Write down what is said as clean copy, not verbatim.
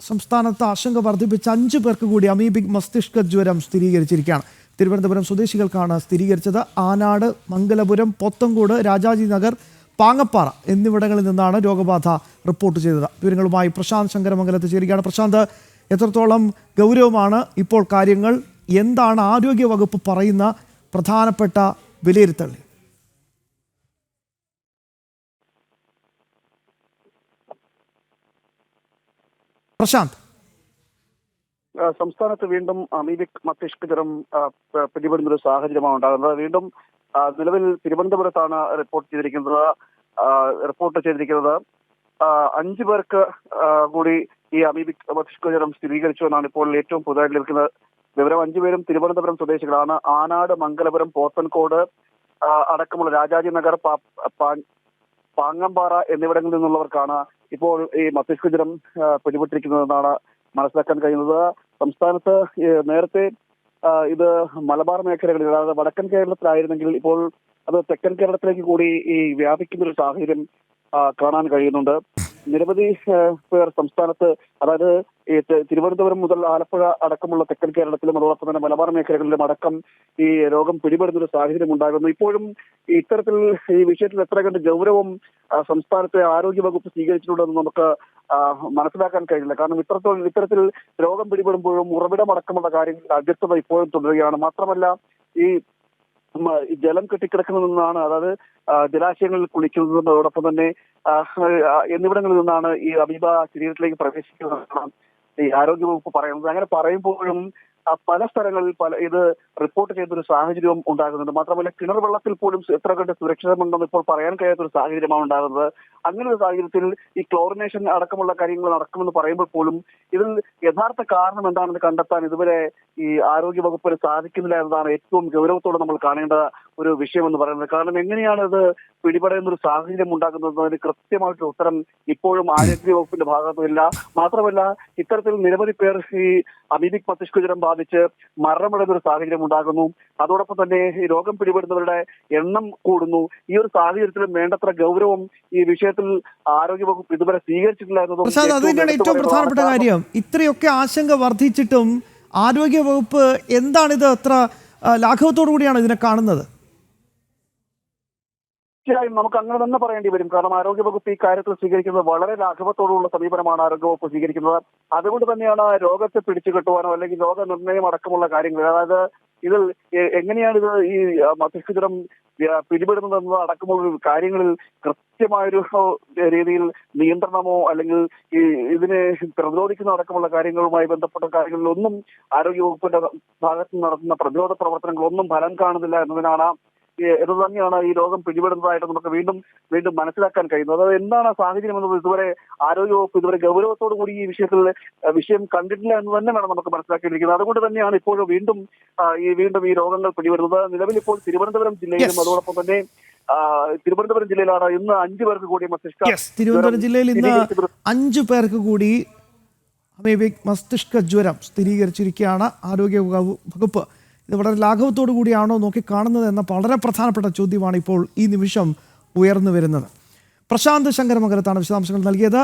സംസ്ഥാനത്ത് ആശങ്ക വർദ്ധിപ്പിച്ച 5 പേർക്ക് കൂടി അമീബിക് മസ്തിഷ്ക ജ്വരം സ്ഥിരീകരിച്ചിരിക്കുകയാണ്. തിരുവനന്തപുരം സ്വദേശികൾക്കാണ് സ്ഥിരീകരിച്ചത്. ആനാട്, മംഗലപുരം, പോത്തങ്കോട്, രാജാജി നഗർ, പാങ്ങപ്പാറ എന്നിവിടങ്ങളിൽ നിന്നാണ് രോഗബാധ റിപ്പോർട്ട് ചെയ്തത്. വിവരങ്ങളുമായി പ്രശാന്ത് ശങ്കരമംഗലത്ത് ചേരുകയാണ്. പ്രശാന്ത്, എത്രത്തോളം ഗൗരവമാണ് ഇപ്പോൾ കാര്യങ്ങൾ? എന്താണ് ആരോഗ്യവകുപ്പ് പറയുന്ന പ്രധാനപ്പെട്ട വിലയിരുത്തൽ? പ്രശാന്ത്, സംസ്ഥാനത്ത് വീണ്ടും അമീബിക് മസ്തിഷ്ക ജ്വരം പിടിപെടുന്ന ഒരു സാഹചര്യമാണ് ഉണ്ടാകുന്നത്. വീണ്ടും നിലവിൽ തിരുവനന്തപുരത്താണ് റിപ്പോർട്ട് ചെയ്തിരിക്കുന്നത്. 5 പേർക്ക് കൂടി ഈ അമീബിക് മസ്തിഷ്ക ജ്വരം സ്ഥിരീകരിച്ചു എന്നാണ് ഇപ്പോൾ ഏറ്റവും പുതുതായി ലഭിക്കുന്ന വിവരം. 5 പേരും തിരുവനന്തപുരം സ്വദേശികളാണ്. ആനാട്, മംഗലപുരം, പോത്തൻകോട് അടക്കമുള്ള രാജാജി നഗർ, പാങ്ങമ്പാറ എന്നിവിടങ്ങളിൽ നിന്നുള്ളവർക്കാണ് ഇപ്പോൾ ഈ മസ്തിഷ്ക ജ്വരം പിടിപെട്ടിരിക്കുന്നതെന്നാണ് മനസ്സിലാക്കാൻ കഴിയുന്നത്. സംസ്ഥാനത്ത് നേരത്തെ ഇത് മലബാർ മേഖലകളിൽ, അതായത് വടക്കൻ കേരളത്തിലായിരുന്നെങ്കിൽ ഇപ്പോൾ അത് തെക്കൻ കേരളത്തിലേക്ക് കൂടി ഈ വ്യാപിക്കുന്ന ഒരു സാഹചര്യം കാണാൻ കഴിയുന്നുണ്ട്. നിരവധി പേർ സംസ്ഥാനത്ത്, അതായത് ഈ തിരുവനന്തപുരം മുതൽ ആലപ്പുഴ അടക്കമുള്ള തെക്കൻ കേരളത്തിലും അതോടൊപ്പം തന്നെ മലബാർ മേഖലകളിലും അടക്കം ഈ രോഗം പിടിപെടുന്ന ഒരു സാഹചര്യം ഉണ്ടാകുന്നു. ഇപ്പോഴും ഇത്തരത്തിൽ ഈ വിഷയത്തിൽ എത്ര കണ്ട് ഗൗരവം സംസ്ഥാനത്തെ ആരോഗ്യവകുപ്പ് സ്വീകരിച്ചിട്ടുണ്ടെന്ന് നമുക്ക് മനസ്സിലാക്കാൻ കഴിയില്ല. കാരണം ഇത്തരത്തിൽ രോഗം പിടിപെടുമ്പോഴും ഉറവിടമടക്കമുള്ള കാര്യങ്ങളിൽ അവ്യക്തത ഇപ്പോഴും തുടരുകയാണ്. മാത്രമല്ല, ഈ ജലം കെട്ടിക്കിടക്കുന്നതിൽ നിന്നാണ്, അതായത് ജലാശയങ്ങളിൽ കുളിക്കുന്നതോടൊപ്പം തന്നെ എന്നിവിടങ്ങളിൽ നിന്നാണ് ഈ അമീബ ശരീരത്തിലേക്ക് പ്രവേശിക്കുന്നതെന്നാണ് ഈ ആരോഗ്യവകുപ്പ് പറയുന്നത്. അങ്ങനെ പറയുമ്പോഴും പല സ്ഥലങ്ങളിൽ ഇത് റിപ്പോർട്ട് ചെയ്തൊരു സാഹചര്യവും ഉണ്ടാകുന്നുണ്ട്. മാത്രമല്ല, കിണർ വെള്ളത്തിൽ പോലും എത്ര കണ്ട് സുരക്ഷിതമുണ്ടെന്ന് ഇപ്പോൾ പറയാൻ കഴിയാത്തൊരു സാഹചര്യമാണ് ഉണ്ടാകുന്നത്. അങ്ങനെ ഒരു സാഹചര്യത്തിൽ ഈ ക്ലോറിനേഷൻ അടക്കമുള്ള കാര്യങ്ങൾ നടക്കുമെന്ന് പറയുമ്പോൾ പോലും ഇതിൽ യഥാർത്ഥ കാരണം എന്താണെന്ന് കണ്ടെത്താൻ ഇതുവരെ ഈ ആരോഗ്യവകുപ്പിന് സാധിക്കുന്നില്ല എന്നതാണ് ഏറ്റവും ഗൗരവത്തോടെ നമ്മൾ കാണേണ്ട ഒരു വിഷയമെന്ന് പറയുന്നത്. കാരണം എങ്ങനെയാണ് ഇത് പിടിപെടുന്ന ഒരു സാഹചര്യം ഉണ്ടാകുന്നതിന് കൃത്യമായിട്ടൊരു ഉത്തരം ഇപ്പോഴും ആരോഗ്യവകുപ്പിന്റെ ഭാഗത്തുമില്ല. മാത്രമല്ല, ഇത്തരത്തിൽ നിരവധി പേർ ഈ അമീബിക് മസ്തിഷ്ക ജ്വരം ബാധിച്ച് മരണമടയുന്ന ഒരു സാഹചര്യം ഉണ്ടാകുന്നു. അതോടൊപ്പം തന്നെ ഈ രോഗം പിടിപെടുന്നവരുടെ എണ്ണം കൂടുന്നു. ഈ ഒരു സാഹചര്യത്തിലും വേണ്ടത്ര ഗൗരവം ഈ വിഷയത്തിൽ ആരോഗ്യവകുപ്പ് ഇതുവരെ സ്വീകരിച്ചിട്ടില്ല എന്നതും തന്നെയാണ് ഏറ്റവും പ്രധാനപ്പെട്ട കാര്യം. ഇത്രയൊക്കെ ആശങ്ക വർദ്ധിച്ചിട്ടും ആരോഗ്യവകുപ്പ് എന്താണിത് അത്ര ലാഘവത്തോടു കൂടിയാണ് ഇതിനെ കാണുന്നത്? തീർച്ചയായും നമുക്ക് അങ്ങനെ തന്നെ പറയേണ്ടി വരും. കാരണം ആരോഗ്യവകുപ്പ് ഈ കാര്യത്തിൽ സ്വീകരിക്കുന്നത് വളരെ ലാഘവത്തോടുള്ള സമീപനമാണ് ആരോഗ്യവകുപ്പ് സ്വീകരിക്കുന്നത്. അതുകൊണ്ട് തന്നെയാണ് രോഗത്തെ പിടിച്ചു കെട്ടുവാനോ അല്ലെങ്കിൽ രോഗനിർണയം അടക്കമുള്ള കാര്യങ്ങൾ, അതായത് ഇതിൽ എങ്ങനെയാണ് ഇത് ഈ മസ്തിഷ്ക ജ്വരം പിടിപെടുന്നതെന്നത് അടക്കമുള്ള കാര്യങ്ങളിൽ കൃത്യമായൊരു രീതിയിൽ നിയന്ത്രണമോ അല്ലെങ്കിൽ ഈ ഇതിനെ പ്രതിരോധിക്കുന്ന അടക്കമുള്ള കാര്യങ്ങളുമായി ബന്ധപ്പെട്ട കാര്യങ്ങളിലൊന്നും ആരോഗ്യവകുപ്പിന്റെ ഭാഗത്ത് നടത്തുന്ന പ്രതിരോധ പ്രവർത്തനങ്ങളൊന്നും ഫലം കാണുന്നില്ല എന്നതിനാണ് ഇത് തന്നെയാണ് ഈ രോഗം പിടിപെടുന്നതായിട്ട് നമുക്ക് വീണ്ടും മനസ്സിലാക്കാൻ കഴിയുന്നത്. അത് എന്താണ് സാഹചര്യം എന്നത് ഇതുവരെ ആരോഗ്യവകുപ്പ് ഇതുവരെ ഗൗരവത്തോടു കൂടി ഈ വിഷയം കണ്ടിട്ടില്ല എന്ന് തന്നെ വേണം നമുക്ക് മനസ്സിലാക്കിയിരിക്കുന്നത്. അതുകൊണ്ട് തന്നെയാണ് ഇപ്പോൾ വീണ്ടും ഈ രോഗങ്ങൾ പിടിപെടുന്നത്. നിലവിൽ ഇപ്പോൾ തിരുവനന്തപുരം ജില്ലയിലും അതോടൊപ്പം തന്നെ തിരുവനന്തപുരം ജില്ലയിലാണ് ഇന്ന് 5 പേർക്ക് കൂടി തിരുവനന്തപുരം ജില്ലയിൽ ഇന്ന് 5 പേർക്ക് കൂടി അമീബിക് മസ്തിഷ്ക ജ്വരം സ്ഥിരീകരിച്ചിരിക്കുകയാണ്. ആരോഗ്യ വകുപ്പ് ഇത് വളരെ ലാഘവത്തോടു കൂടിയാണോ നോക്കിക്കാണുന്നത് എന്ന വളരെ പ്രധാനപ്പെട്ട ചോദ്യമാണ് ഇപ്പോൾ ഈ നിമിഷം ഉയർന്നു വരുന്നത്. പ്രശാന്ത് ശങ്കരമംഗലത്താണ് വിശദാംശങ്ങൾ നൽകിയത്.